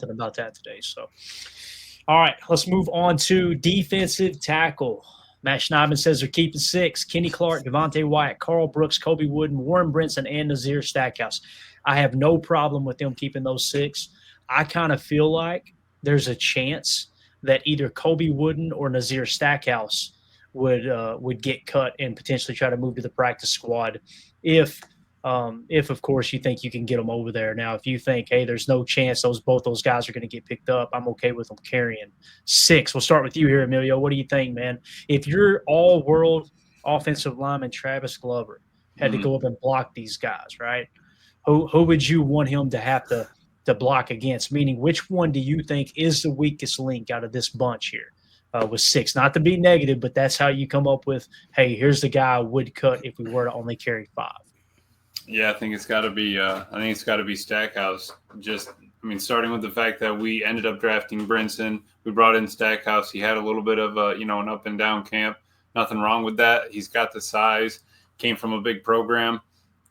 about that today. So, all right, let's move on to defensive tackle. Matt Schneidman says they're keeping six: Kenny Clark, Devontae Wyatt, Carl Brooks, Kobe Wooden, Warren Brinson, and Nazir Stackhouse. I have no problem with them keeping those six. I kind of feel like there's a chance that either Kobe Wooden or Nazir Stackhouse would get cut and potentially try to move to the practice squad if of course you think you can get them over there. Now, if you think, hey, there's no chance both those guys are going to get picked up, I'm okay with them carrying six. We'll start with you here, Emilio. What do you think, man? If your all-world offensive lineman Travis Glover had to go up and block these guys, right? Who would you want him to have to block against? Meaning, which one do you think is the weakest link out of this bunch here? With six, not to be negative, but that's how you come up with, hey, here's the guy I would cut if we were to only carry five. Yeah, I think it's got to be Stackhouse. Starting with the fact that we ended up drafting Brinson, we brought in Stackhouse. He had a little bit of an up and down camp. Nothing wrong with that. He's got the size. Came from a big program.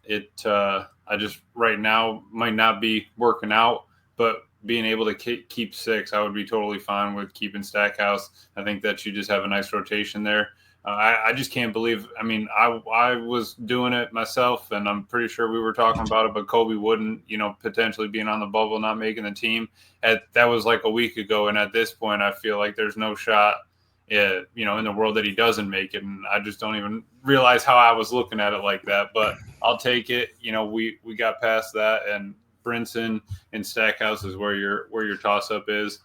I just right now might not be working out, but being able to keep six, I would be totally fine with keeping Stackhouse. I think that you just have a nice rotation there. I just can't believe. I was doing it myself, and I'm pretty sure we were talking about it. But Kobe Wooden, potentially being on the bubble, not making the team. That was like a week ago, and at this point, I feel like there's no shot, in the world that he doesn't make it. And I just don't even realize how I was looking at it like that. But I'll take it. We got past that, and Brinson and Stackhouse is where your toss up is.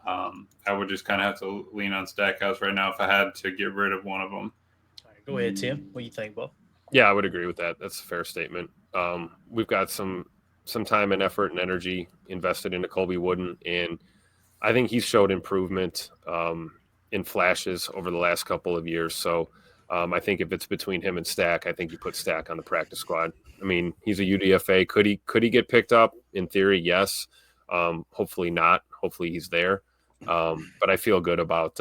I would just kind of have to lean on Stackhouse right now if I had to get rid of one of them. All right, go ahead, Tim. What do you think, Bo? Yeah, I would agree with that. That's a fair statement. We've got some time and effort and energy invested into Colby Wooden, and I think he's showed improvement in flashes over the last couple of years. So I think if it's between him and Stack, I think you put Stack on the practice squad. He's a UDFA. Could he get picked up? In theory, yes. Hopefully not. Hopefully he's there. But I feel good about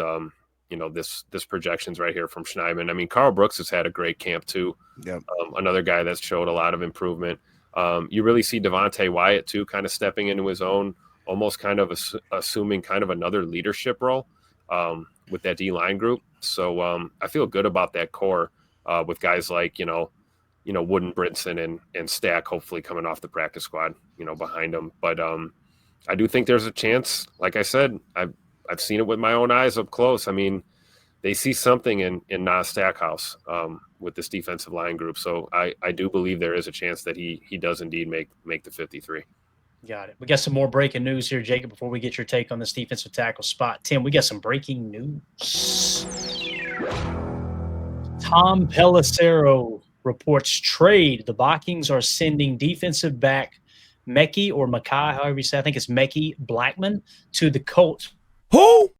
this projections right here from Schneidman. Carl Brooks has had a great camp too. Yep. Another guy that's showed a lot of improvement. You really see Devontae Wyatt too, kind of stepping into his own, almost kind of assuming kind of another leadership role with that D-line group. So I feel good about that core with guys like Wooden, Brinson, and Stack hopefully coming off the practice squad, behind them. But I do think there's a chance. Like I said, I've seen it with my own eyes up close. They see something in Nas Stackhouse with this defensive line group. So I do believe there is a chance that he does indeed make the 53. Got it. We got some more breaking news here, Jacob, before we get your take on this defensive tackle spot. Tim, we got some breaking news. Tom Pelissero reports trade. The Vikings are sending defensive back Mekhi or Mackay, however you say. I think it's Mekhi Blackman to the Colts. Who?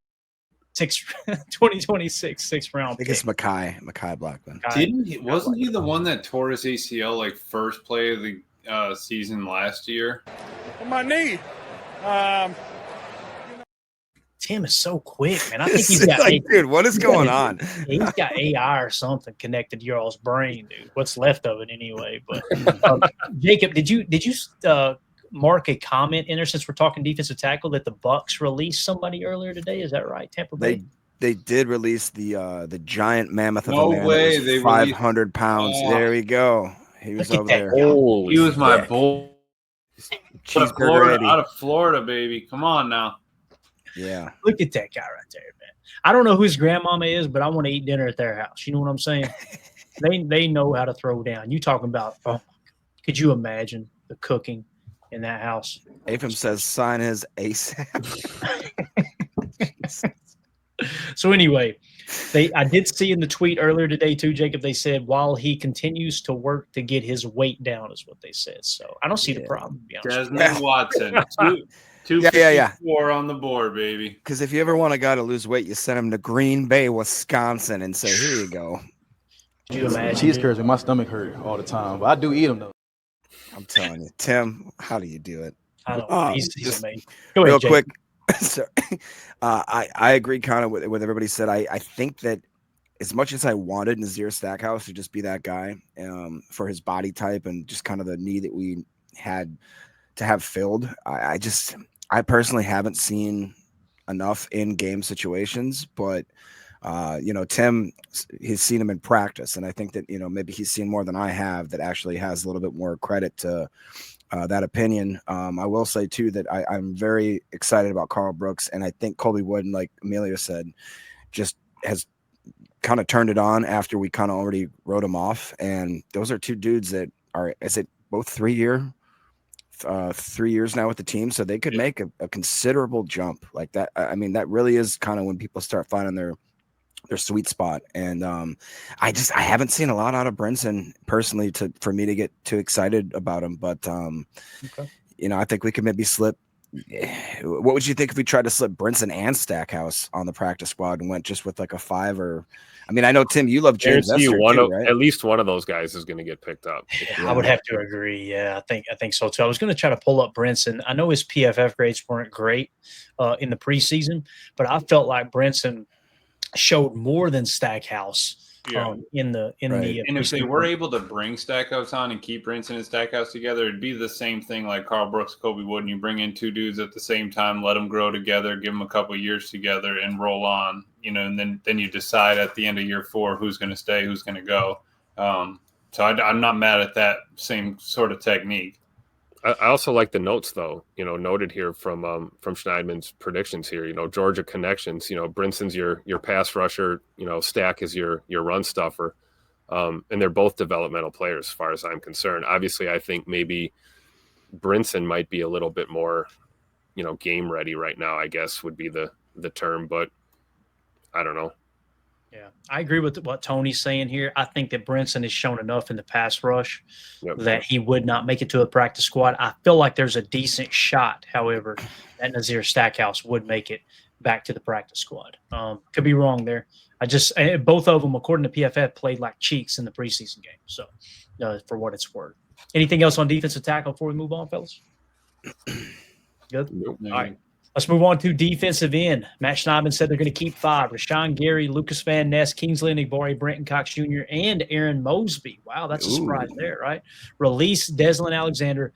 2026 sixth round. I think it's Mackay Blackman. Wasn't he the one that tore his ACL like first play of the season last year? On my knee. Tim is so quick, man. I think he's got dude, what is going on? He's got AI or something connected to your all's brain, dude. What's left of it anyway. But Jacob, did you mark a comment in there since we're talking defensive tackle that the Bucs released somebody earlier today? Is that right? Tampa Bay? They did release the giant mammoth of no a man. Way. They 500 pounds. There we go. He was over there. He was my bull. Cheeseburger out of Florida, baby. Come on now. Yeah. Look at that guy right there, man. I don't know who his grandmama is, but I want to eat dinner at their house. You know what I'm saying? They know how to throw down. You talking about, could you imagine the cooking in that house? Afam says sign his ASAP. So anyway, I did see in the tweet earlier today too, Jacob, they said while he continues to work to get his weight down is what they said. So I don't see the problem, to be honest. Desmond Watson. 254 on the board, baby. Because if you ever want a guy to lose weight, you send him to Green Bay, Wisconsin, and say, here you go. Could you imagine? Cheese curds and my stomach hurt all the time, but I do eat them though. I'm telling you, Tim, how do you do it? I don't know. He's amazing. Go ahead, real Jake. quick. Sorry. I agree kind of with everybody said. I think that as much as I wanted Nazir Stackhouse to just be that guy for his body type and just kind of the need that we had to have filled, I personally haven't seen enough in game situations, but Tim, he's seen him in practice, and I think that maybe he's seen more than I have. That actually has a little bit more credit to that opinion. I will say too that I'm very excited about Carl Brooks, and I think Colby Wooden, like Emilio said, just has kind of turned it on after we kind of already wrote him off. And those are two dudes that are, is it both 3 years now with the team, so they could make a considerable jump like that. I mean, that really is kind of when people start finding their sweet spot. And I haven't seen a lot out of Brinson personally for me to get too excited about him. But I think we could maybe slip. What would you think if we tried to slip Brinson and Stackhouse on the practice squad and went just with like a 5? Or I mean, I know Tim, you love James Esther too, right? At least one of those guys is going to get picked up. I would have to agree. Yeah, I think so too. I was going to try to pull up Brinson. I know his PFF grades weren't great in the preseason, but I felt like Brinson showed more than Stackhouse in the and if they were able to bring Stackhouse on and keep Brinson and Stackhouse together, it'd be the same thing like Carl Brooks, Kobe Wooden. You bring in two dudes at the same time, let them grow together, give them a couple of years together, and roll on. And then you decide at the end of year 4 who's going to stay, who's going to go. So I'm not mad at that same sort of technique. I also like the notes, though, noted here from Schneidman's predictions here. Georgia connections. Brinson's your pass rusher. Stack is your run stuffer, and they're both developmental players as far as I'm concerned. Obviously, I think maybe Brinson might be a little bit more, game ready right now, I guess would be the term, but I don't know. Yeah, I agree with what Tony's saying here. I think that Brinson has shown enough in the pass rush that he would not make it to a practice squad. I feel like there's a decent shot, however, that Nazir Stackhouse would make it back to the practice squad. Could be wrong there. Both of them, according to PFF, played like cheeks in the preseason game. So, for what it's worth. Anything else on defensive tackle before we move on, fellas? Good. Nope. All right. Let's move on to defensive end. Matt Schneidman said they're going to keep 5. Rashawn Gary, Lucas Van Ness, Kingsley Enagbare, Brenton Cox Jr., and Aaron Mosby. Wow, that's a surprise there, right? Release Deslin Alexander.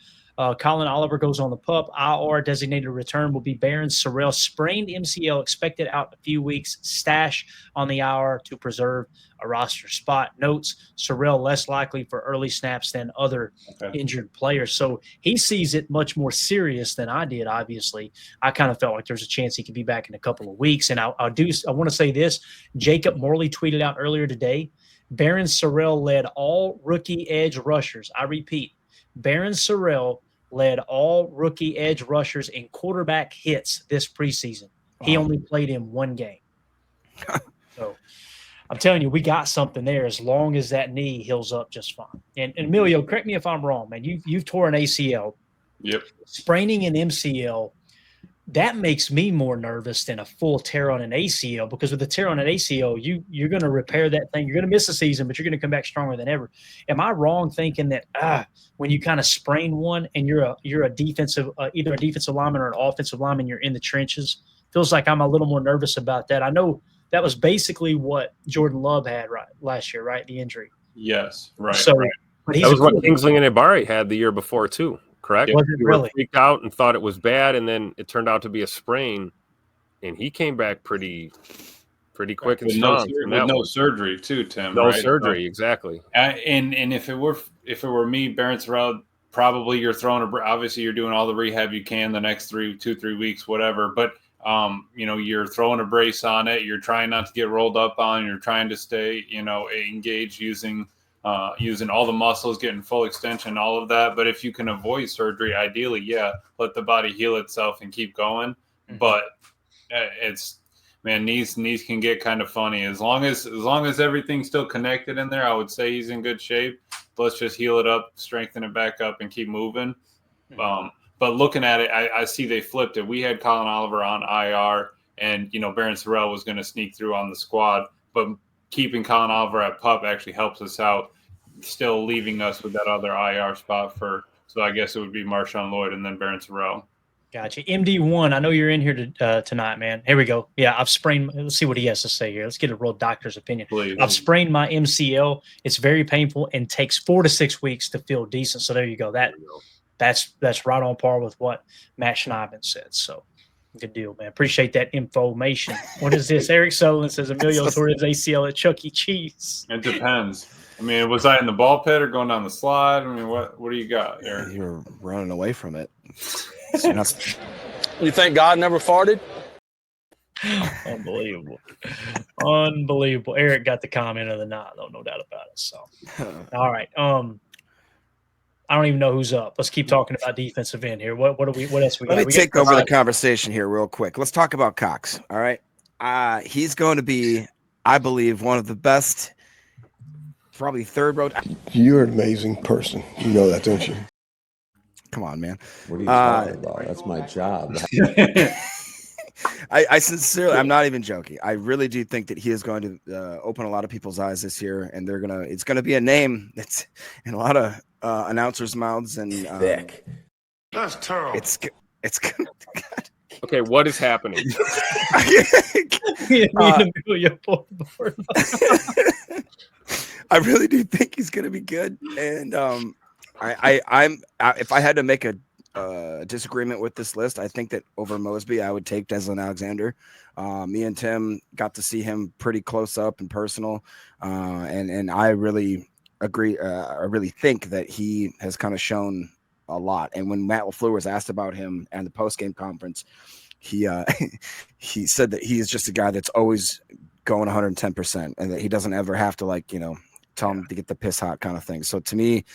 Colin Oliver goes on the PUP. IR designated return will be Barron Sorrell. Sprained MCL expected out in a few weeks. Stash on the IR to preserve a roster spot. Notes, Sorrell less likely for early snaps than other injured players. So he sees it much more serious than I did, obviously. I kind of felt like there's a chance he could be back in a couple of weeks. And I want to say this. Jacob Morley tweeted out earlier today, Barron Sorrell led all rookie edge rushers. I repeat, Barron Sorrell led all rookie edge rushers in quarterback hits this preseason. He only played in 1 game. So I'm telling you, we got something there as long as that knee heals up just fine. And Emilio, correct me if I'm wrong, man. You've tore an ACL. Yep. Spraining an MCL, that makes me more nervous than a full tear on an ACL, because with a tear on an ACL, you're going to repair that thing. You're going to miss a season, but you're going to come back stronger than ever. Am I wrong thinking that when you kind of sprain one and you're a defensive, either a defensive lineman or an offensive lineman, you're in the trenches? Feels like I'm a little more nervous about that. I know that was basically what Jordan Love had last year, right? The injury. Yes, right. So, right. But he's that was what Kingsley Enagbare had the year before too. Correct? Was it really? Freaked out and thought it was bad, and then it turned out to be a sprain, and he came back pretty quick and strong. With no surgery too, Tim. No right? surgery, exactly. And if it were me, Barron Sorrell, probably you're obviously you're doing all the rehab you can the next 2-3 weeks, whatever. But you're throwing a brace on it. You're trying not to get rolled up on. You're trying to stay, engaged using all the muscles, getting full extension, all of that. But if you can avoid surgery, ideally, let the body heal itself and keep going. Mm-hmm. But knees can get kind of funny. As long as everything's still connected in there, I would say he's in good shape. Let's just heal it up, strengthen it back up, and keep moving. Mm-hmm. But looking at it, I see they flipped it. We had Colin Oliver on IR, and Barron Sorrell was going to sneak through on the squad, but keeping Colin Oliver at PUP actually helps us out, still leaving us with that other IR spot so I guess it would be Marshawn Lloyd and then Barron Sorrell. Gotcha. MD1, I know you're in here tonight, man. Here we go. Yeah, I've sprained. Let's see what he has to say here. Let's get a real doctor's opinion. Please. I've sprained my MCL. It's very painful and takes 4 to 6 weeks to feel decent. So there you go. that's right on par with what Matt Schneidman said. So good deal, man. Appreciate that information. What is this? Eric Sutherland says Emilio tore his ACL at Chuck E. Cheese. It depends. I mean, was I in the ball pit or going down the slide? I mean, what do you got, Eric? You're running away from it. So you're not... You think God never farted? Unbelievable. Eric got the comment of the night, though, no doubt about it. So, all right. I don't even know who's up. Let's keep talking about defensive end here. What else we got? Let me take over the conversation here real quick. Let's talk about Cox. All right. He's going to be, I believe, one of the best, probably third road. You're an amazing person. You know that, don't you? Come on, man. What are you talking about? That's my job. I sincerely, I'm not even joking. I really do think that he is going to open a lot of people's eyes this year, and it's going to be a name that's in a lot of announcers' mouths. And Thick. That's terrible. It's God. Okay, what is happening? I really do think he's going to be good, and I'm if I had to make a disagreement with this list, I think that over Mosby, I would take Deslin Alexander. Me and Tim got to see him pretty close up and personal, and I really agree. I really think that he has kind of shown a lot. And when Matt LaFleur was asked about him and the post-game conference, he he said that he is just a guy that's always going 110%, and that he doesn't ever have to tell him to get the piss hot kind of thing. So to me,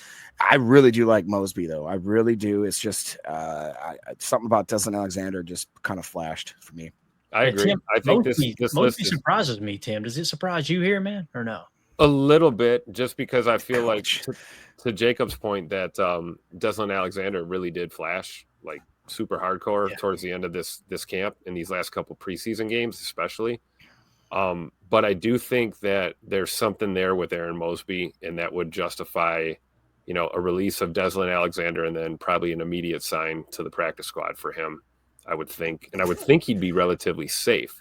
I really do like Mosby, though. I really do. It's just something about Deslin Alexander just kind of flashed for me. I agree. Tim, I think Mosby, this Mosby list surprises me, Tim. Does it surprise you here, man, or no? a little bit, just because I feel like to Jacob's point that Deslin Alexander really did flash like super hardcore towards the end of this camp in these last couple preseason games, especially. But I do think that there's something there with Aaron Mosby, and that would justify, a release of Deslin Alexander and then probably an immediate sign to the practice squad for him, I would think. And I would think he'd be relatively safe.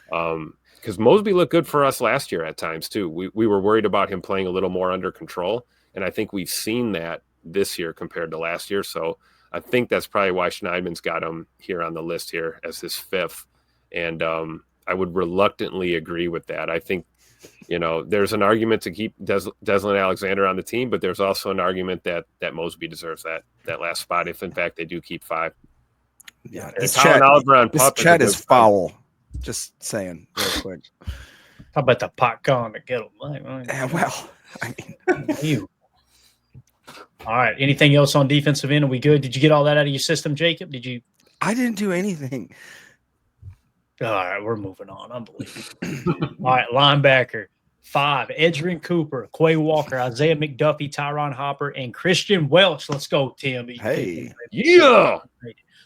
Because Mosby looked good for us last year at times too. We were worried about him playing a little more under control, and I think we've seen that this year compared to last year. So I think that's probably why Schneidman's got him here on the list here as his fifth. And I would reluctantly agree with that. I think, there's an argument to keep Deslin Alexander on the team, but there's also an argument that Mosby deserves that last spot if, in fact, they do keep 5. Yeah, this Chet is foul. Just saying, real quick. How about the popcorn to get him? Well, I mean, you. All right. Anything else on defensive end? Are we good? Did you get all that out of your system, Jacob? Did you? I didn't do anything. All right, we're moving on. Unbelievable. All right, linebacker 5, Edgerrin Cooper, Quay Walker, Isaiah McDuffie, Tyron Hopper, and Christian Welch. Let's go, Tim. Hey. Yeah.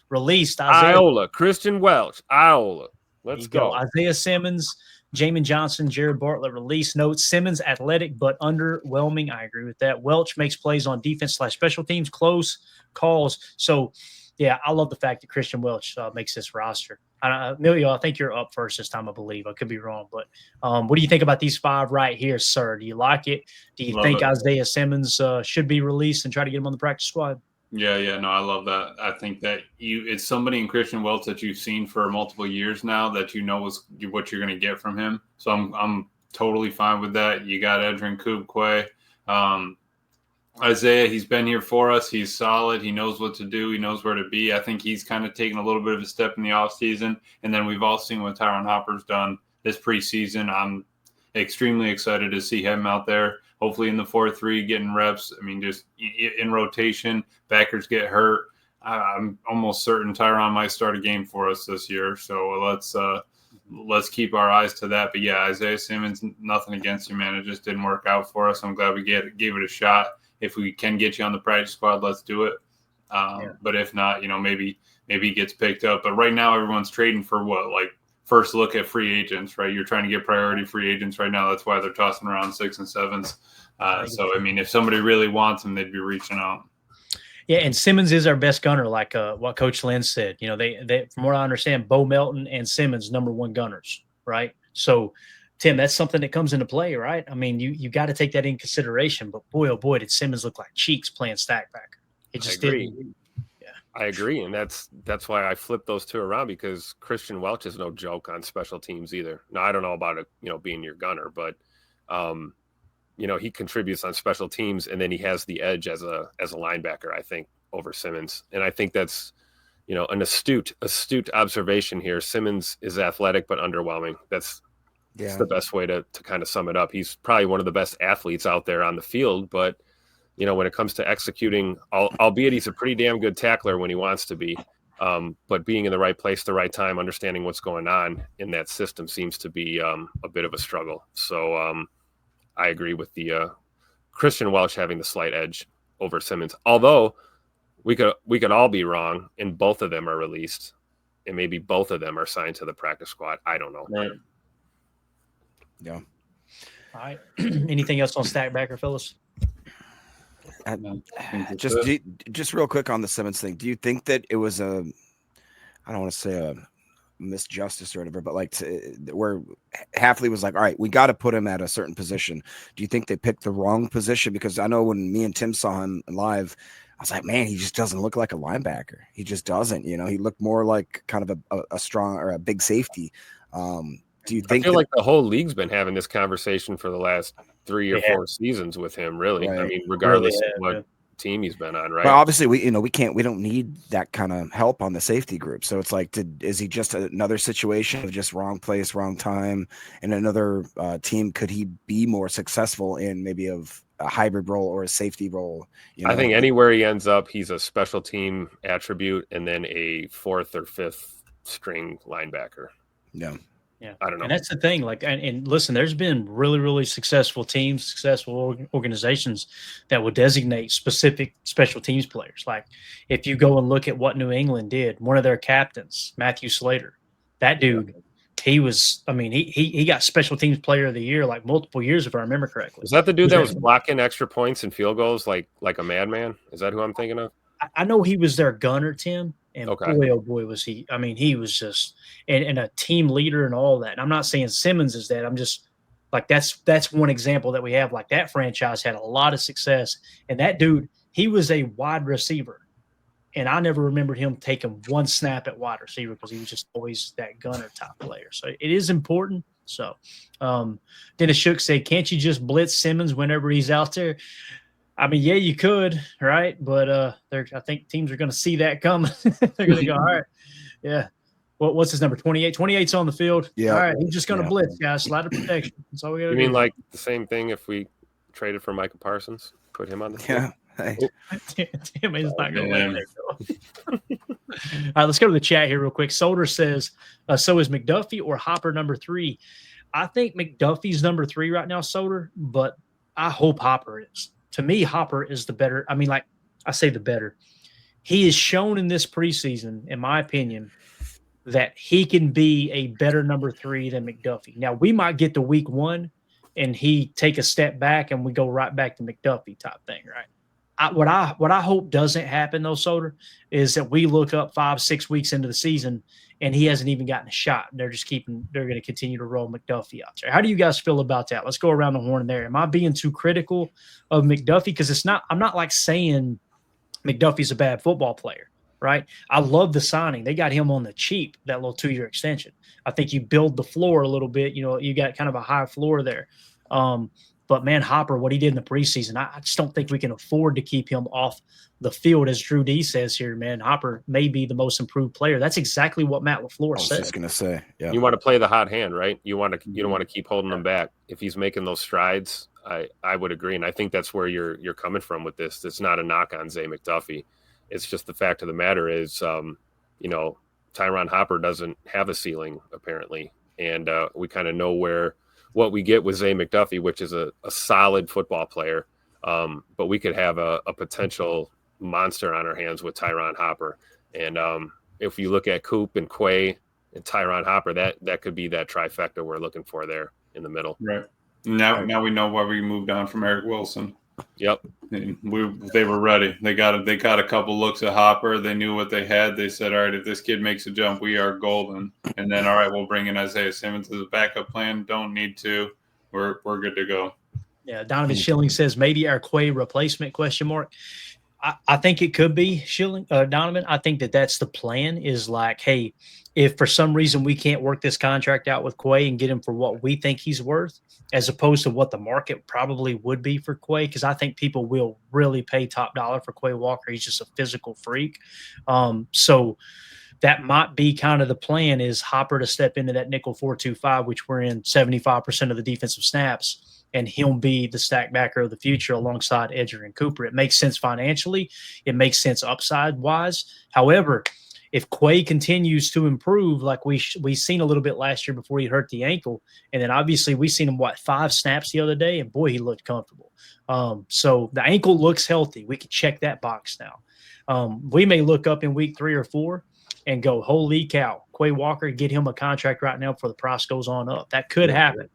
Released Iola, Christian Welch, Iola. Let's go. Isaiah Simmons, Jamin Johnson, Jared Bartlett. Release notes: Simmons athletic but underwhelming. I agree with that. Welch makes plays on defense/special teams, close calls. So, yeah, I love the fact that Christian Welch makes this roster. Emilio, I think you're up first this time, I believe. I could be wrong, but what do you think about these 5 right here, sir? Do you like it? Do you think Isaiah Simmons should be released and try to get him on the practice squad? Yeah, no, I love that. I think that it's somebody in Christian Welch that you've seen for multiple years now that you know what you're going to get from him. So I'm totally fine with that. You got Edgerrin Cooper, Isaiah, he's been here for us. He's solid. He knows what to do. He knows where to be. I think he's kind of taken a little bit of a step in the offseason. And then we've all seen what Tyron Hopper's done this preseason. I'm extremely excited to see him out there, hopefully in the 4-3, getting reps. I mean, just in rotation, backers get hurt. I'm almost certain Tyron might start a game for us this year. So let's keep our eyes to that. But, yeah, Isaiah Simmons, nothing against you, man. It just didn't work out for us. I'm glad we gave it a shot. If we can get you on the practice squad, let's do it. But if not, maybe he gets picked up. But right now, everyone's trading for what? Like first look at free agents, right? You're trying to get priority free agents right now. That's why they're tossing around 6 and 7s. So, I mean, if somebody really wants them, they'd be reaching out. Yeah, and Simmons is our best gunner, like what Coach Lynn said. They from what I understand, Bo Melton and Simmons, number 1 gunners, right? So, Tim, that's something that comes into play, right? I mean, you got to take that in consideration. But boy, oh boy, did Simmons look like cheeks playing stack backer. It just didn't. I agree, and that's why I flipped those two around, because Christian Welch is no joke on special teams either. Now, I don't know about it, being your gunner, but he contributes on special teams, and then he has the edge as a linebacker, I think, over Simmons. And I think that's an astute observation here. Simmons is athletic but underwhelming. That's the best way to kind of sum it up. He's probably one of the best athletes out there on the field, but when it comes to executing, albeit he's a pretty damn good tackler when he wants to be, but being in the right place, the right time, understanding what's going on in that system seems to be a bit of a struggle. So I agree with the Christian Welch having the slight edge over Simmons, although we could all be wrong and both of them are released, and maybe both of them are signed to the practice squad. I don't know. Right. Yeah. All right. Anything else on Stackbacker, Phyllis? Just real quick on the Simmons thing. Do you think that it was I don't want to say a misjustice or whatever, but where Hafley was like, all right, we got to put him at a certain position. Do you think they picked the wrong position? Because I know when me and Tim saw him live, I was like, man, he just doesn't look like a linebacker. He just doesn't. He looked more like kind of a strong or a big safety. Do you think I feel like the whole league's been having this conversation for the last 3 or 4 seasons with him, really? Right. I mean, regardless of what team he's been on, right? But obviously we don't need that kind of help on the safety group. So it's like, is he just another situation of just wrong place, wrong time in another team? Could he be more successful in maybe of a hybrid role or a safety role? I think anywhere he ends up, he's a special team attribute and then a 4th or 5th string linebacker. Yeah. Yeah, I don't know. And that's the thing. And listen, there's been really, really successful teams, successful organizations that will designate specific special teams players. Like if you go and look at what New England did, one of their captains, Matthew Slater, that dude, he was. I mean, he got special teams player of the year like multiple years, if I remember correctly. Is that the dude that was blocking extra points and field goals like a madman? Is that who I'm thinking of? I know he was their gunner, Tim. And okay. boy, oh boy, was he. I mean, he was just and a team leader and all that. And I'm not saying Simmons is that. I'm just like that's one example that we have. Like that franchise had a lot of success. And that dude, he was a wide receiver. And I never remembered him taking one snap at wide receiver because he was just always that gunner type player. So it is important. So Dennis Shook said, can't you just blitz Simmons whenever he's out there? I mean, yeah, you could, right? But I think teams are going to see that coming. They're going to go, all right, yeah. What's his number? 28. 28's on the field. Yeah. All right, he's just going to blitz, guys. Slide of protection. That's all we got to do. You mean like the same thing if we traded for Micah Parsons, put him on the field? Yeah. Hey. Damn, he's not going to let that go. All right, let's go to the chat here real quick. Solder says, so is McDuffie or Hopper number 3? I think McDuffie's number 3 right now, Solder, but I hope Hopper is. To me, Hopper is the better. I mean, like I say the better. He has shown in this preseason, in my opinion, that he can be a better number 3 than McDuffie. Now, we might get to week 1 and he take a step back and we go right back to McDuffie type thing, right? What I hope doesn't happen, though, Soder, is that we look up 5-6 weeks into the season and he hasn't even gotten a shot. They're going to continue to roll McDuffie out there. How do you guys feel about that? Let's go around the horn there. Am I being too critical of McDuffie? Because I'm not like saying McDuffie's a bad football player, right? I love the signing. They got him on the cheap, that little 2-year extension. I think you build the floor a little bit. You got kind of a high floor there. But, man, Hopper, what he did in the preseason, I just don't think we can afford to keep him off the field. As Drew D says here, man, Hopper may be the most improved player. That's exactly what Matt LaFleur said. I was just going to say, yeah. You want to play the hot hand, right? You don't want to keep holding him back. If he's making those strides, I would agree. And I think that's where you're coming from with this. It's not a knock on Zay McDuffie. It's just the fact of the matter is, Tyron Hopper doesn't have a ceiling, apparently. And we kind of know what we get with Zay McDuffie, which is a solid football player. But we could have a potential monster on our hands with Tyron Hopper. And if you look at Coop and Quay and Tyron Hopper, that could be that trifecta we're looking for there in the middle. Right. Now we know why we moved on from Eric Wilson. Yep. They were ready. They got a couple looks at Hopper. They knew what they had. They said, all right, if this kid makes a jump, we are golden. And then, all right, we'll bring in Isaiah Simmons as a backup plan. Don't need to. We're good to go. Yeah, Donovan Schilling says maybe our Quay replacement, ? I think it could be Donovan. I think that's the plan is like, hey, if for some reason we can't work this contract out with Quay and get him for what we think he's worth, as opposed to what the market probably would be for Quay, because I think people will really pay top dollar for Quay Walker. He's just a physical freak. So that might be kind of the plan is Hopper to step into that nickel 4-2-5, which we're in 75% of the defensive snaps, and he'll be the stack backer of the future alongside Edger and Cooper. It makes sense financially. It makes sense upside-wise. However, if Quay continues to improve like we seen a little bit last year before he hurt the ankle, and then obviously we seen him, 5 snaps the other day, and boy, he looked comfortable. So the ankle looks healthy. We can check that box now. We may look up in week 3 or 4 and go, holy cow, Quay Walker, get him a contract right now before the price goes on up. That could happen.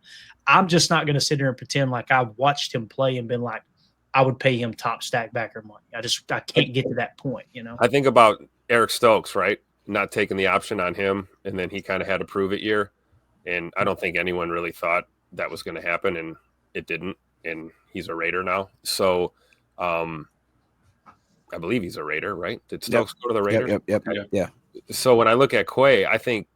I'm just not going to sit here and pretend like I've watched him play and been like, I would pay him top stack backer money. I can't get to that point, I think about Eric Stokes, right? Not taking the option on him, and then he kind of had a prove it year. And I don't think anyone really thought that was going to happen, and it didn't. And he's a Raider now. So I believe he's a Raider, right? Did Stokes go to the Raiders? Yep. Yeah. So when I look at Quay, I think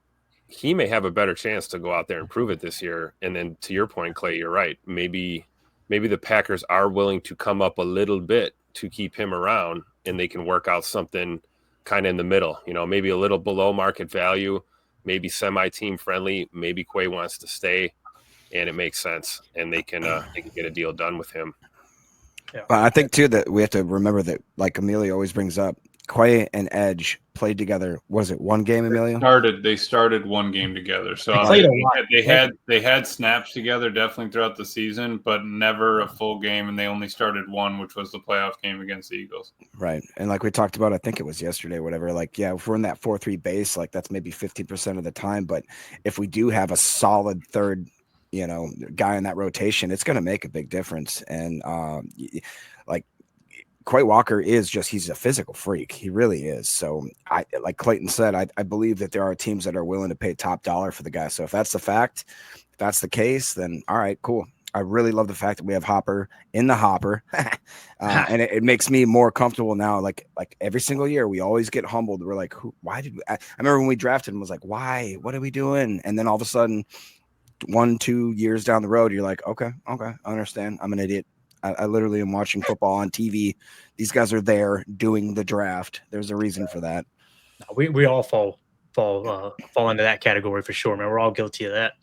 he may have a better chance to go out there and prove it this year. And then to your point, Clay, you're right. Maybe the Packers are willing to come up a little bit to keep him around, and they can work out something kind of in the middle, maybe a little below market value, maybe semi-team friendly. Maybe Quay wants to stay, and it makes sense, and they can get a deal done with him. Yeah. But I think too that we have to remember that, like Amelia always brings up, Quay and Edge played together. Was it one game, Amelia? They started one game together. So they had snaps together definitely throughout the season, but never a full game, and they only started one, which was the playoff game against the Eagles. Right. And like we talked about, I think it was yesterday, whatever, like, yeah, if we're in that 4-3 base, like that's maybe 50% of the time. But if we do have a solid third, guy in that rotation, it's going to make a big difference. And like Quay Walker he's a physical freak. He really is. So like Clayton said, I believe that there are teams that are willing to pay top dollar for the guy. So if that's the fact, if that's the case, then all right, cool. I really love the fact that we have Hopper in the hopper. And it makes me more comfortable now. Like every single year, we always get humbled. We're like, why did we? I remember when we drafted him, was like, why? What are we doing? And then all of a sudden, 1-2 years down the road, you're like, okay, I understand. I'm an idiot. I literally am watching football on TV. These guys are there doing the draft. There's a reason for that. We all fall into that category for sure, man. We're all guilty of that.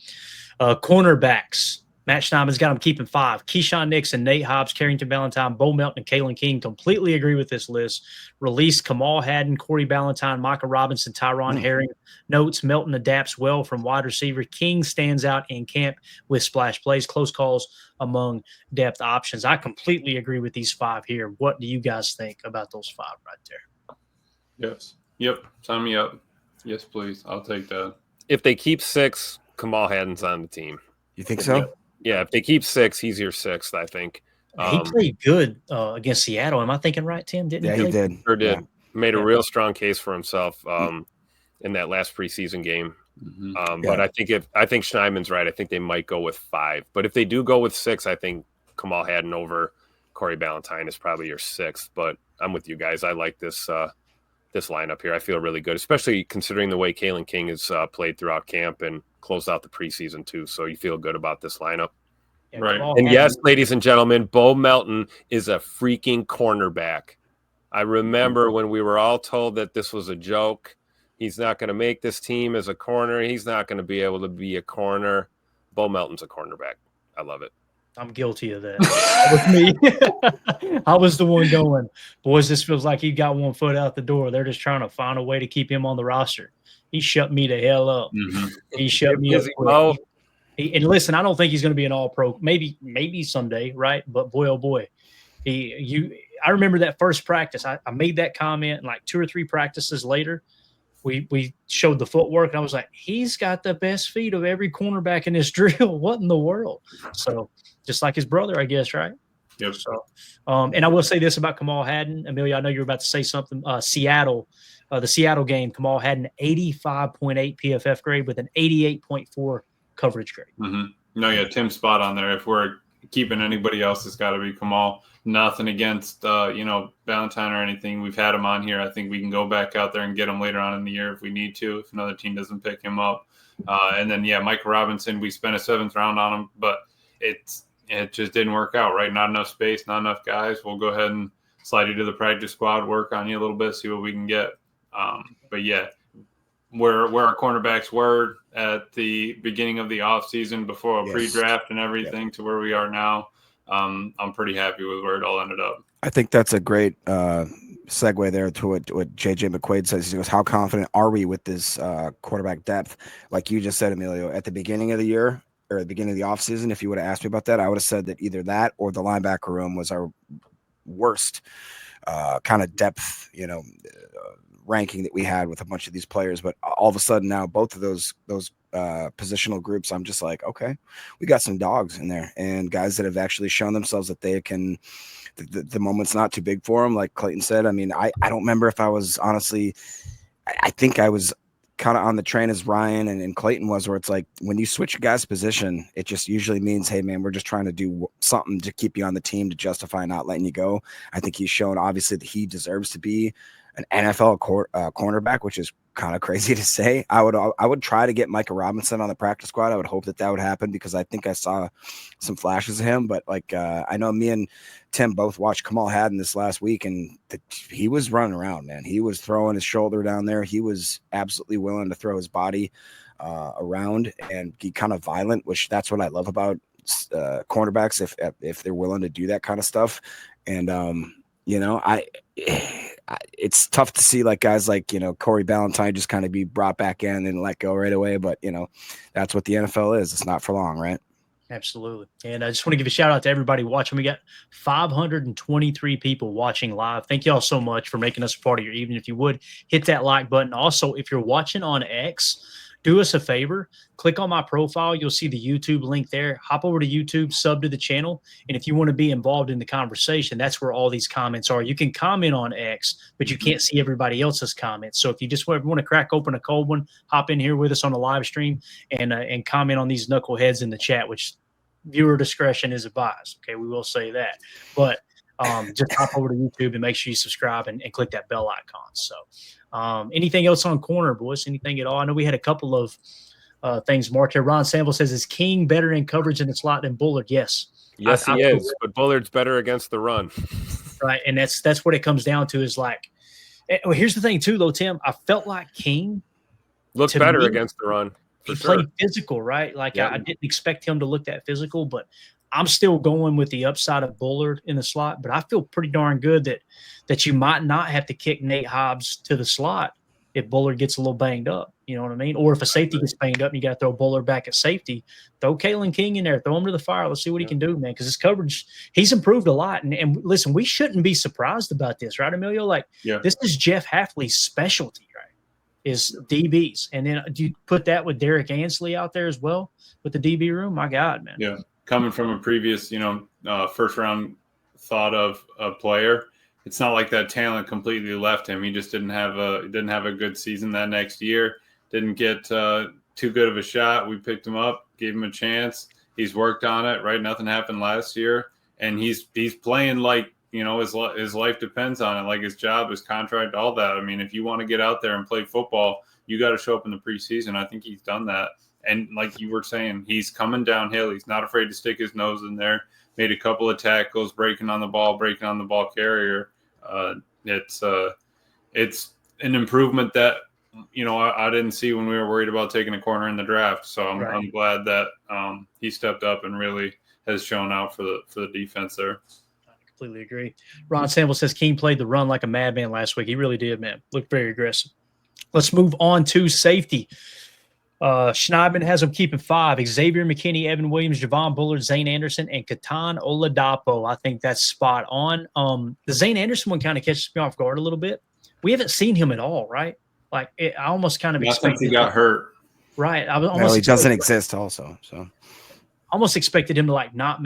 Cornerbacks. Matt Schneidman's got them keeping 5. Keyshawn Nixon, Nate Hobbs, Carrington Valentine, Bo Melton, and Kalen King completely agree with this list. Release Kamal Haddon, Corey Ballantyne, Micah Robinson, Tyron Herring. Notes, Melton adapts well from wide receiver. King stands out in camp with splash plays. Close calls among depth options. I completely agree with these 5 here. What do you guys think about those 5 right there? Yes. Yep. Sign me up. Yes, please. I'll take that. If they keep 6, Kamal Haddon's on the team. You think so? Yeah, if they keep 6, he's your 6th, I think. He played good against Seattle. Am I thinking right, Tim? Didn't he? Yeah, he did. Sure did. Yeah. Made a real strong case for himself in that last preseason game. But I think Schneidman's right. I think they might go with 5. But if they do go with 6, I think Kamal Haddon over Corey Ballantyne is probably your 6th. But I'm with you guys. I like this lineup here. I feel really good, especially considering the way Kalen King has played throughout camp and closed out the preseason too. So you feel good about this lineup. Yeah, right. And yes, ladies and gentlemen, Bo Melton is a freaking cornerback. I remember when we were all told that this was a joke. He's not going to make this team as a corner. He's not going to be able to be a corner. Bo Melton's a cornerback. I love it. I'm guilty of that. That was me. I was the one going, boys, this feels like he got one foot out the door. They're just trying to find a way to keep him on the roster. He shut me the hell up. He shut me up. And listen, I don't think he's going to be an all-pro. Maybe someday, right? But boy, oh boy. I remember that first practice. I made that comment, and like 2 or 3 practices later, we showed the footwork, and I was like, he's got the best feet of every cornerback in this drill. What in the world? So just like his brother, I guess, right? Yep. So, and I will say this about Kamal Haddon. Amelia, I know you're about to say something. Seattle, the Seattle game, Kamal Haddon, 85.8 PFF grade with an 88.4 coverage grade. No, yeah, Tim's spot on there. If we're keeping anybody else, it's got to be Kamal. Nothing against, Valentine or anything. We've had him on here. I think we can go back out there and get him later on in the year if we need to, if another team doesn't pick him up. And then, Micah Robinson, we spent a 7th round on him, but it just didn't work out, right? Not enough space, not enough guys. We'll go ahead and slide you to the practice squad, work on you a little bit, see what we can get. Where our cornerbacks were at the beginning of the offseason before a pre-draft and everything to where we are now, I'm pretty happy with where it all ended up. I think that's a great segue there to what JJ McQuaid says. He goes, how confident are we with this quarterback depth? Like you just said, Emilio, at the beginning of the year or at the beginning of the offseason, if you would have asked me about that, I would have said that either that or the linebacker room was our worst kind of depth, ranking that we had with a bunch of these players. But all of a sudden now both of those positional groups, I'm just like, okay, we got some dogs in there and guys that have actually shown themselves that they can, the moment's not too big for them. Like Clayton said, I mean, I don't remember if I was honestly, I think I was kind of on the train as Ryan and Clayton was, where it's like when you switch a guy's position, it just usually means, hey man, we're just trying to do something to keep you on the team to justify not letting you go. I think he's shown obviously that he deserves to be an NFL cornerback, which is kind of crazy to say. I would try to get Micah Robinson on the practice squad. I would hope that would happen because I think I saw some flashes of him. But I know me and Tim both watched Kamal Haddon this last week, and he was running around, man. He was throwing his shoulder down there. He was absolutely willing to throw his body around and be kind of violent, which that's what I love about cornerbacks if they're willing to do that kind of stuff. And it's tough to see like guys like, Corey Ballantyne just kind of be brought back in and let go right away. But, that's what the NFL is. It's not for long, right? Absolutely. And I just want to give a shout out to everybody watching. We got 523 people watching live. Thank you all so much for making us a part of your evening. If you would hit that like button. Also, if you're watching on X, do us a favor, click on my profile. You'll see the YouTube link there. Hop over to YouTube, sub to the channel. And if you want to be involved in the conversation, that's where all these comments are. You can comment on X, but you can't see everybody else's comments. So if you just want to crack open a cold one, hop in here with us on the live stream and comment on these knuckleheads in the chat, which viewer discretion is advised. Okay, we will say that. But just hop over to YouTube and make sure you subscribe and click that bell icon. So anything else on corner, boys? Anything at all? I know we had a couple of things marked here. Ron Sample says, is King better in coverage in the slot than Bullard? Yes. Yes, he is. But Bullard's better against the run. Right. And that's what it comes down to is like, well, here's the thing too, though, Tim. I felt like King looked better against the run. He played physical, right? Like I didn't expect him to look that physical, but I'm still going with the upside of Bullard in the slot. But I feel pretty darn good that you might not have to kick Nate Hobbs to the slot if Bullard gets a little banged up. You know what I mean? Or if a safety gets banged up and you got to throw Bullard back at safety, throw Kalen King in there, throw him to the fire. Let's see what he can do, man, because his coverage, he's improved a lot. And listen, we shouldn't be surprised about this, right, Emilio? Like, this is Jeff Hafley's specialty, right, is DBs. And then do you put that with Derek Ansley out there as well with the DB room? My God, man. Yeah, coming from a previous, first-round thought of a player, it's not like that talent completely left him. He just didn't have a good season that next year. Didn't get too good of a shot. We picked him up, gave him a chance. He's worked on it, right? Nothing happened last year, and he's playing like his life depends on it, like his job, his contract, all that. I mean, if you want to get out there and play football, you got to show up in the preseason. I think he's done that, and like you were saying, he's coming downhill. He's not afraid to stick his nose in there. Made a couple of tackles, breaking on the ball carrier. It's an improvement that I didn't see when we were worried about taking a corner in the draft. So I'm glad that he stepped up and really has shown out for the defense there. I completely agree. Ron Sample says King played the run like a madman last week. He really did, man. Looked very aggressive. Let's move on to safety. Schneidman has them keeping 5. Xavier McKinney, Evan Williams, Javon Bullard, Zane Anderson, and Katan Oladapo. I think that's spot on. The Zane Anderson one kind of catches me off guard a little bit. We haven't seen him at all, right? Like I almost kind of expected he got hurt. Right. I was almost he doesn't exist also. So almost expected him to not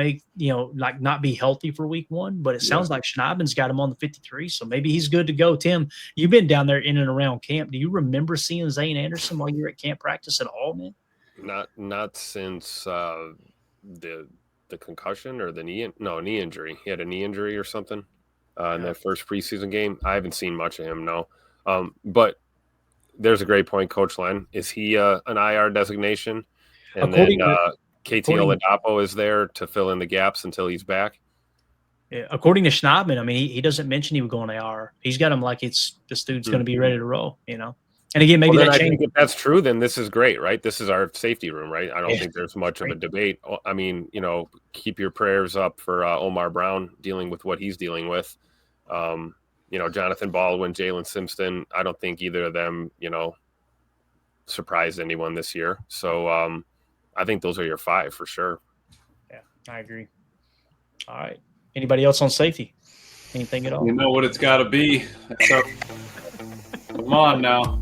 be healthy for week 1, but it sounds like Schneidman's got him on the 53, so maybe he's good to go. Tim, you've been down there in and around camp. Do you remember seeing Zane Anderson while you were at camp practice at all, man? Not since the the concussion or the knee injury. He had a knee injury or something in that first preseason game. I haven't seen much of him, no. But there's a great point, Coach Len. Is he an IR designation? And then KT Oladapo is there to fill in the gaps until he's back. Yeah, according to Schneidman, I mean, he doesn't mention he would go on AR. He's got him like this dude's going to be ready to roll, you know. And again, maybe I think if that's true, then this is great, right? This is our safety room, right? I don't think there's much of a debate. I mean, you know, keep your prayers up for Omar Brown dealing with what he's dealing with. You know, Jonathan Baldwin, Jalen Simpson. I don't think either of them, you know, surprised anyone this year. So I think those are your 5 for sure. Yeah, I agree. All right. Anybody else on safety? Anything at all? You know what it's got to be. So, come on now.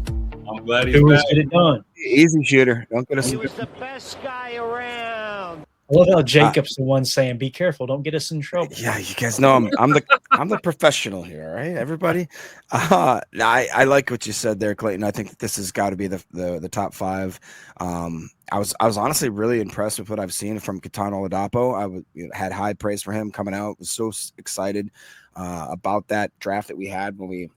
I'm glad he's back. Get it done. Easy shooter. Don't get us. He was the best guy around. I love how Jacob's the one saying, "Be careful, don't get us in trouble." Yeah, you guys know I'm the professional here, right? Everybody. I like what you said there, Clayton. I think that this has got to be the top 5. I was honestly really impressed with what I've seen from Ketan Oladapo. Had high praise for him coming out. Was so excited about that draft that we had when we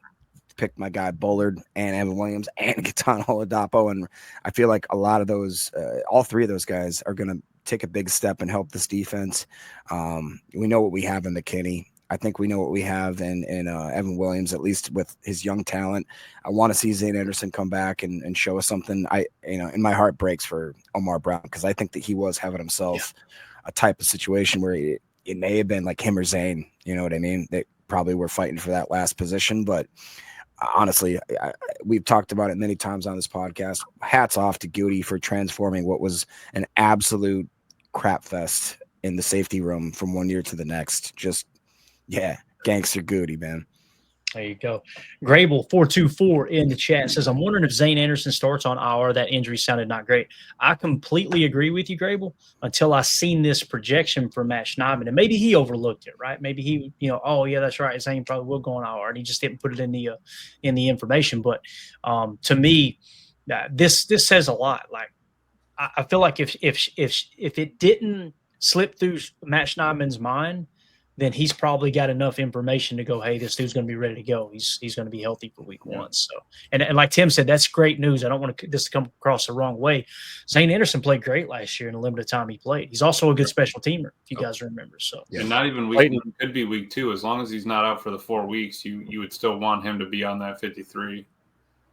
picked my guy Bullard and Evan Williams and Ketan Oladapo, and I feel like a lot of those, all 3 of those guys are going to take a big step and help this defense. We know what we have in McKinney. I think we know what we have in Evan Williams, at least with his young talent. I want to see Zane Anderson come back and show us something. And my heart breaks for Omar Brown because I think that he was having himself a type of situation where it may have been like him or Zane. You know what I mean? They probably were fighting for that last position, but honestly, we've talked about it many times on this podcast. Hats off to Goody for transforming what was an absolute crap fest in the safety room from one year to the next. Just, gangster Goody, man. There you go. Grable 424 in the chat says, I'm wondering if Zane Anderson starts on IR. That injury sounded not great. I completely agree with you, Grable, until I seen this projection from Matt Schneidman. And maybe he overlooked it, right? Maybe he, oh, yeah, that's right. Zane probably will go on IR. And he just didn't put it in the information. But to me, this says a lot. Like, I feel like if it didn't slip through Matt Schneidman's mind, then he's probably got enough information to go, hey, this dude's going to be ready to go. He's going to be healthy for week 1. So, and like Tim said, that's great news. I don't want this to come across the wrong way. Zane Anderson played great last year in the limited time he played. He's also a good special teamer, if you guys remember. So, and not even week 1, could be week 2. As long as he's not out for the 4 weeks, you would still want him to be on that 53.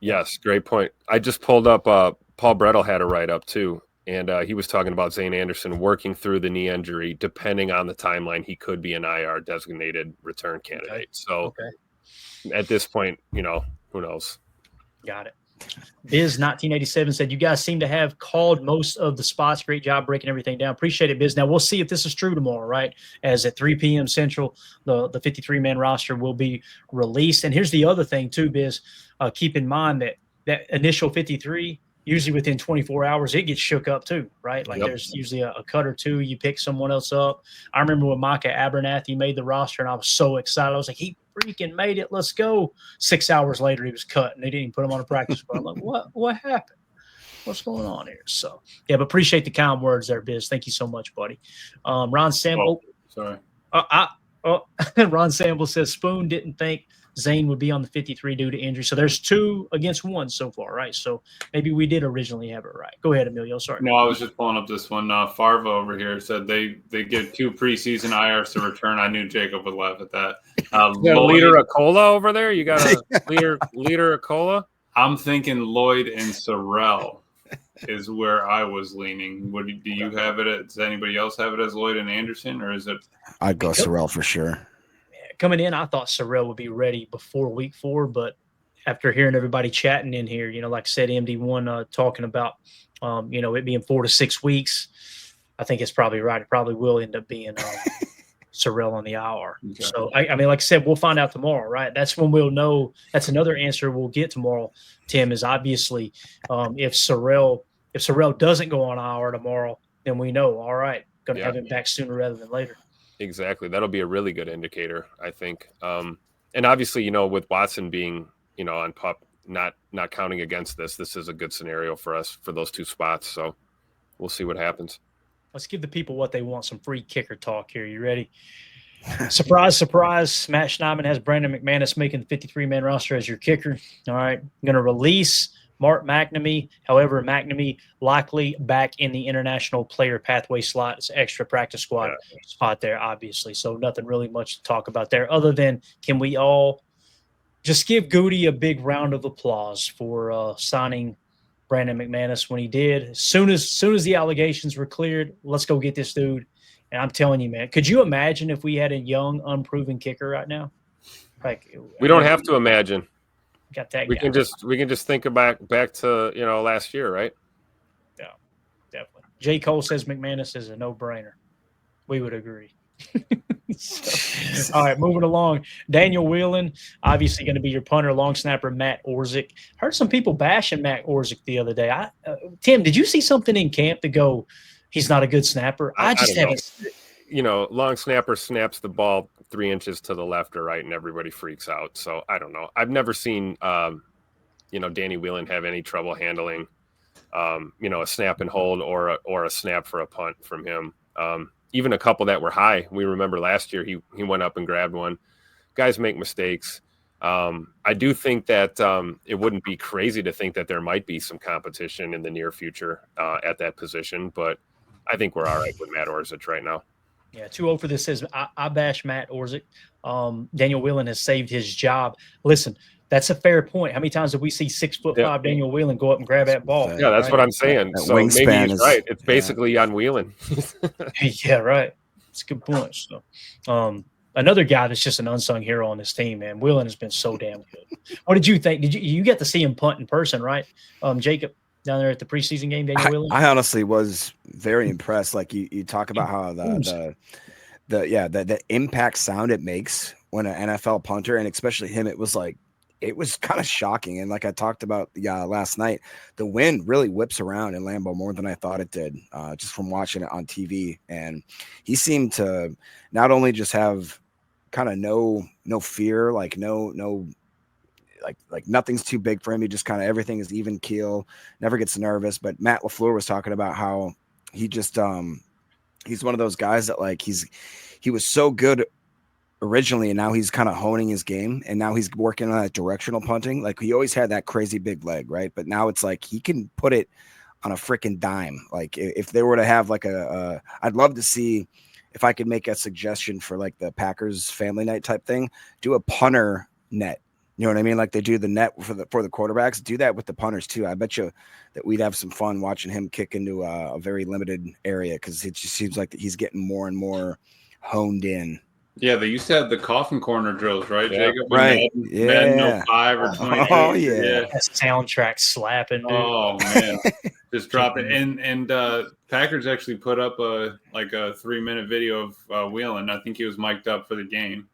Yes, great point. I just pulled up Paul Brettel had a write-up too. And he was talking about Zane Anderson working through the knee injury. Depending on the timeline, he could be an IR designated return candidate. So at this point, who knows? Got it. Biz 1987 said, you guys seem to have called most of the spots. Great job breaking everything down. Appreciate it, Biz. Now, we'll see if this is true tomorrow, right? As at 3 p.m. Central, the 53-man roster will be released. And here's the other thing, too, Biz. Keep in mind that initial 53 – usually within 24 hours, it gets shook up too, right? Like there's usually a cut or two. You pick someone else up. I remember when Micah Abernathy made the roster, and I was so excited. I was like, he freaking made it. Let's go. 6 hours later, he was cut, and they didn't even put him on a practice squad. I'm like, what happened? What's going on here? So, yeah, but appreciate the kind words there, Biz. Thank you so much, buddy. Ron Sample. Sorry. Ron Sample says Spoon didn't think Zane would be on the 53 due to injury. So there's 2 against 1 so far, right? So maybe we did originally have it right. Go ahead, Emilio. Sorry. No, I was just pulling up this one. Farva over here said they give 2 preseason IRs to return. I knew Jacob would laugh at that. You got a liter of cola over there? You got a liter of cola? I'm thinking Lloyd and Sorrell is where I was leaning. Do you have it? Does anybody else have it as Lloyd and Anderson, or is it? I'd go Sorrell for sure. Coming in, I thought Sorrell would be ready before week 4, but after hearing everybody chatting in here, like I said, MD1 talking about, it being 4 to 6 weeks, I think it's probably right. It probably will end up being Sorrell on the IR. Okay. So, I mean, like I said, we'll find out tomorrow, right? That's when we'll know. That's another answer we'll get tomorrow, Tim, is obviously if Sorrell doesn't go on IR tomorrow, then we know, all right, going to have him back sooner rather than later. Exactly. That'll be a really good indicator, I think. And obviously, with Watson being, on PUP, not counting against this is a good scenario for us for those 2 spots. So we'll see what happens. Let's give the people what they want, some free kicker talk here. You ready? Surprise, surprise. Matt Schneidman has Brandon McManus making the 53-man roster as your kicker. All right. Going to release Mark McNamee. However, McNamee likely back in the international player pathway slot. It's extra practice squad spot there, obviously. So nothing really much to talk about there other than can we all just give Goody a big round of applause for signing Brandon McManus when he did. As soon as the allegations were cleared, let's go get this dude. And I'm telling you, man, could you imagine if we had a young, unproven kicker right now? Like we don't have to imagine. Got that. We can just think back to last year, right? Yeah, definitely. J. Cole says McManus is a no-brainer. We would agree. All right, moving along. Daniel Whelan, obviously going to be your punter, long snapper, Matt Orzik. Heard some people bashing Matt Orzik the other day. Tim, did you see something in camp to go, he's not a good snapper? I just haven't. Long snapper snaps the ball 3 inches to the left or right, and everybody freaks out. So I don't know. I've never seen, Danny Whelan have any trouble handling, a snap and hold or a snap for a punt from him. Even a couple that were high. We remember last year he went up and grabbed one. Guys make mistakes. I do think that it wouldn't be crazy to think that there might be some competition in the near future at that position, but I think we're all right with Matt Orzik right now. Yeah, 2-0 for this says, I bash Matt Orzik. Daniel Whelan has saved his job. Listen, that's a fair point. How many times have we see 6'5" Daniel Whelan go up and grab that ball? Yeah, that's what I'm saying. That so maybe he's right. It's yeah. basically on Whelan. Yeah, right. It's a good point. So, another guy that's just an unsung hero on this team, man. Whelan has been so damn good. What did you think? You get to see him punt in person, right? Jacob, down there at the preseason game, Daniel Whelan? I honestly was very impressed. Like you talk about how the impact sound it makes when an NFL punter, and especially him, it was kind of shocking. And like I talked about last night, the wind really whips around in Lambeau more than I thought it did, just from watching it on TV. And he seemed to not only just have kind of no fear, like like nothing's too big for him. He just kind of everything is even keel, never gets nervous. But Matt LaFleur was talking about how he just he's one of those guys that like he was so good originally, and now he's kind of honing his game, and now he's working on that directional punting. Like he always had that crazy big leg, right? But now it's like he can put it on a freaking dime. Like if they were to have like I'd love to see if I could make a suggestion for like the Packers family night type thing, do a punter net. You know what I mean? Like they do the net for the quarterbacks, do that with the punters too. I bet you that we'd have some fun watching him kick into a very limited area, because it just seems like he's getting more and more honed in. Yeah, they used to have the coffin corner drills, right, Yeah. Jacob? Right. Madden 05 or 22. Oh, yeah. That soundtrack slapping, dude. Oh, man. Just drop it. And Packers actually put up a 3-minute video of Whelan. I think he was mic'd up for the game.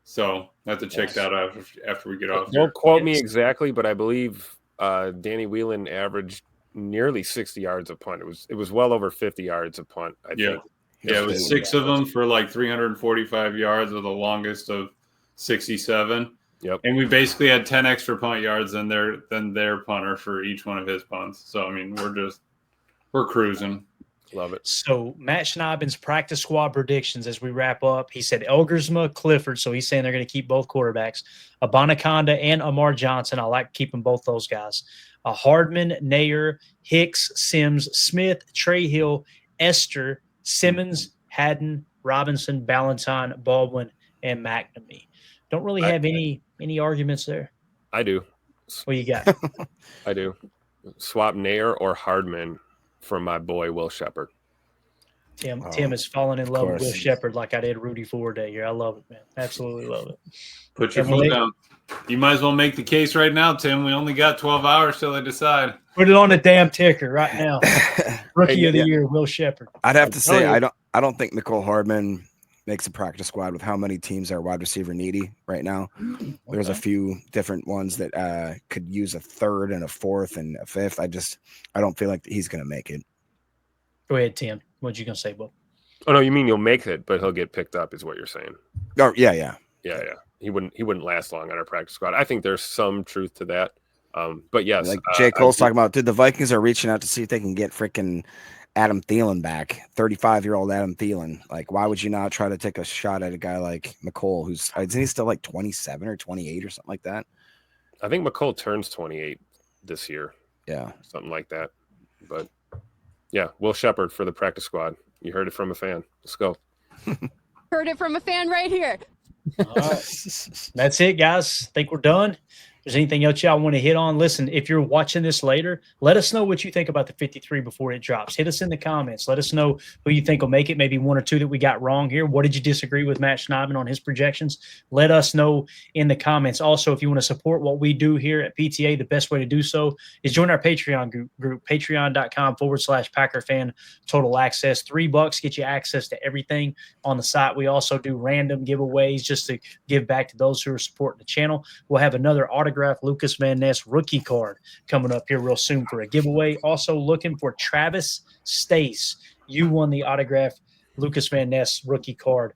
So I have to check that out after we get off. Don't quote me exactly, but I believe Danny Whelan averaged nearly 60 yards a punt. It was well over 50 yards a punt, I think. Yeah, it was 6 of them for like 345 yards, with the longest of 67. Yep. And we basically had 10 extra punt yards than their punter for each one of his punts. So I mean, we're cruising. Love it. So Matt Schneidman's practice squad predictions as we wrap up. He said Elgersma, Clifford. So he's saying they're going to keep both quarterbacks. Abanaconda and Amar Johnson. I like keeping both those guys. Hardman, Nair, Hicks, Sims, Smith, Trey Hill, Esther, Simmons, Haddon, Robinson, Ballantyne, Baldwin, and McNamee. Don't really have any arguments there. I do. What you got? I do. Swap Nair or Hardman for my boy Will Shepherd. Tim is falling in love with Will Shepherd like I did Rudy Ford Day here. I love it, man. Absolutely love it. Put your foot down. You might as well make the case right now, Tim. We only got 12 hours till they decide. Put it on the damn ticker right now. Rookie of the year, Will Shepherd. I'd have to say I don't think Nicole Hardman makes a practice squad with how many teams are wide receiver needy right now. Okay. There's a few different ones that could use a third and a fourth and a fifth. I don't feel like he's going to make it. Go ahead, Tim. What you going to say, Bob? Oh no, you mean you'll make it, but he'll get picked up, is what you're saying. Oh yeah. He wouldn't last long on our practice squad. I think there's some truth to that. But yes, like Jay Cole's talking about, dude, the Vikings are reaching out to see if they can get freaking Adam Thielen back, 35-year-old Adam Thielen. Like, why would you not try to take a shot at a guy like McCole, isn't he still like 27 or 28 or something like that? I think McCole turns 28 this year. Yeah. Something like that. But, yeah, Will Shepard for the practice squad. You heard it from a fan. Let's go. Heard it from a fan right here. All right. That's it, guys. I think we're done. If there's anything else y'all want to hit on, listen, if you're watching this later, let us know what you think about the 53 before it drops. Hit us in the comments. Let us know who you think will make it, maybe one or two that we got wrong here. What did you disagree with Matt Schneidman on his projections? Let us know in the comments. Also, if you want to support what we do here at PTA, the best way to do so is join our Patreon group, patreon.com/Packer Fan Total Access. $3 get you access to everything on the site. We also do random giveaways just to give back to those who are supporting the channel. We'll have another autograph Lucas Van Ness rookie card coming up here real soon for a giveaway. Also looking for Travis Stace. You won the autograph Lucas Van Ness rookie card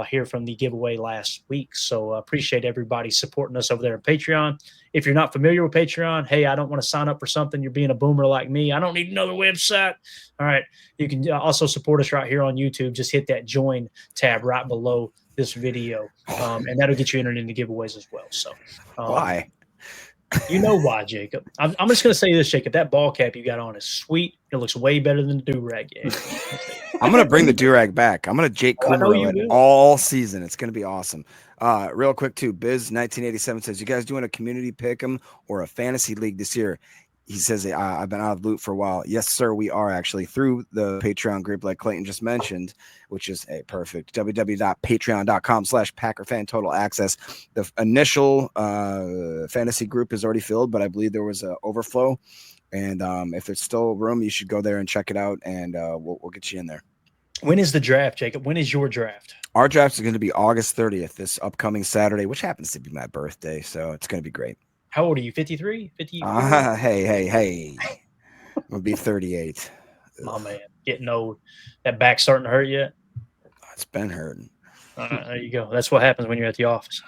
here from the giveaway last week. So appreciate everybody supporting us over there on Patreon. If you're not familiar with Patreon, hey, I don't want to sign up for something. You're being a boomer like me. I don't need another website. All right. You can also support us right here on YouTube. Just hit that join tab right below this video. And that'll get you entered into giveaways as well. So why? You know why, Jacob. I'm just going to say this, Jacob. That ball cap you got on is sweet. It looks way better than the do-rag. I'm going to bring the do-rag back. I'm going to Jake Kummerow it all season. It's going to be awesome. Real quick, too, Biz1987 says, you guys doing a community pick'em or a fantasy league this year? He says, I've been out of the loop for a while. Yes, sir, we are actually through the Patreon group like Clayton just mentioned, which is perfect. www.patreon.com/PackerFan Total Access. The initial fantasy group is already filled, but I believe there was an overflow. And if there's still room, you should go there and check it out, and we'll get you in there. When is the draft, Jacob? When is your draft? Our draft is going to be August 30th, this upcoming Saturday, which happens to be my birthday, so it's going to be great. How old are you? 53? 50? Hey. I'm going to be 38. Oh, man. Getting old. That back starting to hurt yet? It's been hurting. There you go. That's what happens when you're at the office.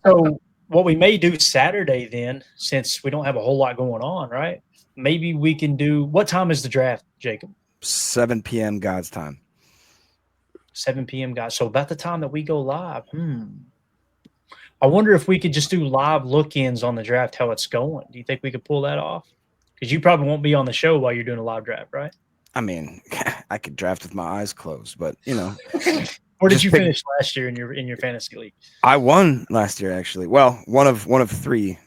So what we may do Saturday then, since we don't have a whole lot going on, right? Maybe we can do – what time is the draft, Jacob? 7 p.m. God's time. 7 p.m. God's. So about the time that we go live. I wonder if we could just do live look-ins on the draft, how it's going. Do you think we could pull that off? Because you probably won't be on the show while you're doing a live draft, right? I mean, I could draft with my eyes closed, but, you know. Where did you finish last year in your fantasy league? I won last year, actually. Well, one of three.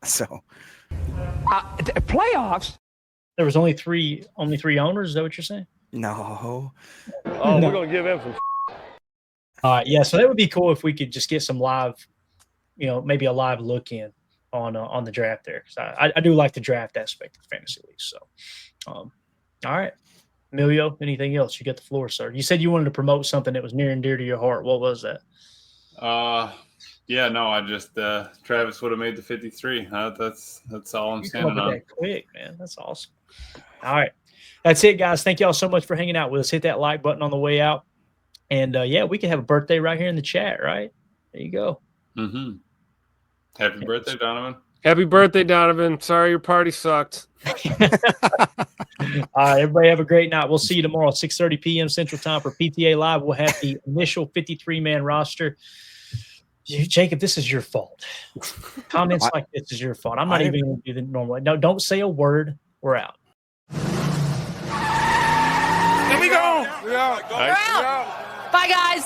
So. Playoffs? There was only three owners? Is that what you're saying? No. Oh, we're going to give him some. Yeah, so that would be cool if we could just get some live, maybe a live look in on the draft there. Because I do like the draft aspect of the fantasy league. So, all right. Emilio, anything else? You got the floor, sir. You said you wanted to promote something that was near and dear to your heart. What was that? Yeah, no, I just Travis would have made the 53. That's all I'm standing on. That quick, man. That's awesome. All right. That's it, guys. Thank y'all so much for hanging out with us. Hit that like button on the way out. And, we can have a birthday right here in the chat, right? There you go. Mm-hmm. Happy birthday, Donovan. Happy birthday, Donovan. Sorry your party sucked. All right, everybody have a great night. We'll see you tomorrow at 6:30 p.m. Central Time for PTA Live. We'll have the initial 53-man roster. Jacob, this is your fault. Comments like this is your fault. I'm not even going to do the normal. No, don't say a word. We're out. Here we go. We're out. Bye, guys.